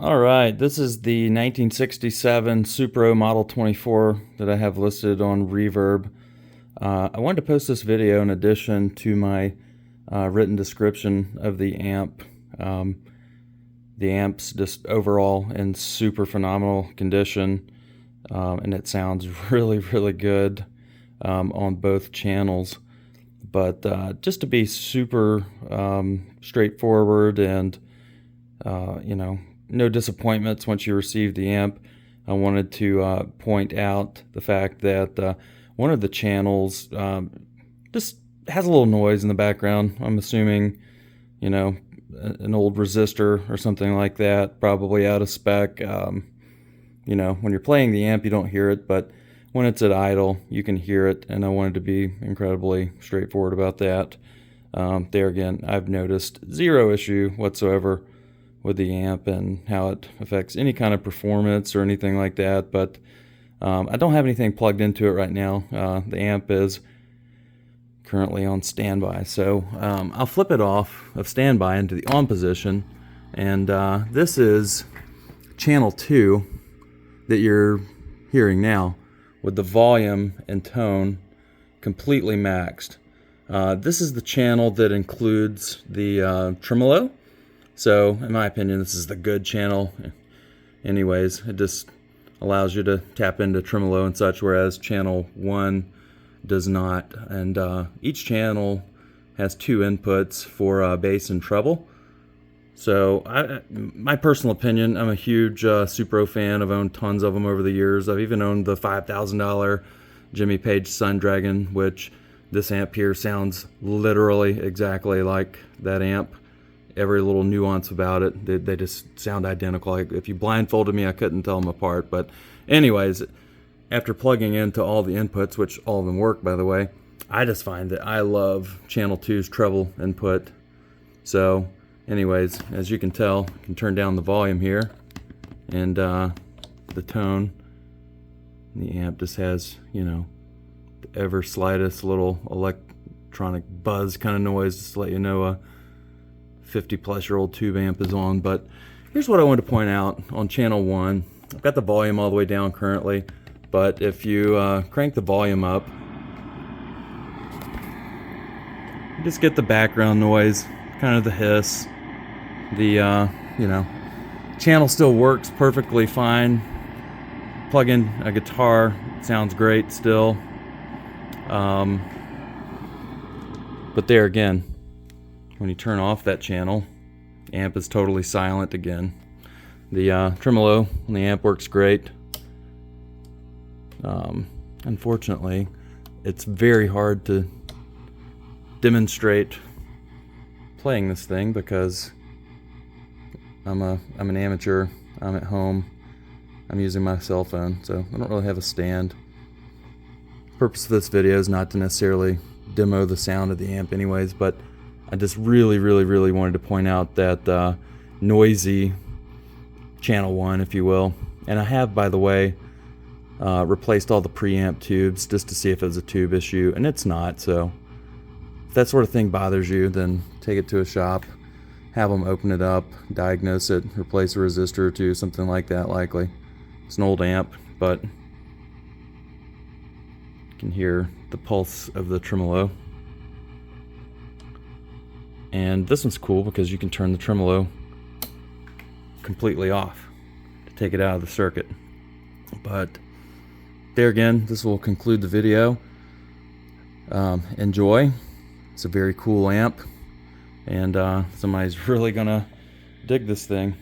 All right, this is the 1967 Supro Model 24 that I have listed on Reverb. I wanted to post this video in addition to my written description of the amp. The amp's just overall in super phenomenal condition, and it sounds really good on both channels. But just to be super straightforward and no disappointments once you receive the amp, I wanted to point out the fact that one of the channels just has a little noise in the background. I'm assuming, an old resistor or something like that, probably out of spec. When you're playing the amp, you don't hear it, but when it's at idle, you can hear it, and I wanted to be incredibly straightforward about that. There again, I've noticed zero issue whatsoever with the amp and how it affects any kind of performance or anything like that, but I don't have anything plugged into it right now. The amp is currently on standby, so I'll flip it off of standby into the on position, and this is channel 2 that you're hearing now with the volume and tone completely maxed. This is the channel that includes the tremolo. So, in my opinion, this is the good channel. Anyways, it just allows you to tap into tremolo and such, whereas channel 1 does not. And each channel has 2 inputs for bass and treble. So, my personal opinion, I'm a huge Supro fan. I've owned tons of them over the years. I've even owned the $5,000 Jimmy Page Sun Dragon, which this amp here sounds literally exactly like that amp. Every little nuance about it, they just sound identical. If you blindfolded me, I couldn't tell them apart. But anyways, after plugging into all the inputs, which all of them work, by the way, I just find that I love channel 2's treble input. So anyways, as you can tell, I can turn down the volume here, and the tone. The amp just has, the ever slightest little electronic buzz kind of noise, just to let you know a 50-plus-year-old tube amp is on. But here's what I wanted to point out on channel 1. I've got the volume all the way down currently, but if you crank the volume up, you just get the background noise, kind of the hiss. The channel still works perfectly fine. Plug in a guitar, it sounds great still. But there again, when you turn off that channel, the amp is totally silent again. The tremolo on the amp works great. Unfortunately, it's very hard to demonstrate playing this thing because I'm an amateur. I'm at home. I'm using my cell phone, so I don't really have a stand. The purpose of this video is not to necessarily demo the sound of the amp anyways, but I just really wanted to point out that noisy channel 1, if you will. And I have, by the way, replaced all the preamp tubes just to see if it was a tube issue, and it's not. So if that sort of thing bothers you, then take it to a shop, have them open it up, diagnose it, replace a resistor or two, something like that likely. It's an old amp, but you can hear the pulse of the tremolo. And this one's cool because you can turn the tremolo completely off to take it out of the circuit. But there again, this will conclude the video. Enjoy. It's a very cool amp, and somebody's really gonna dig this thing.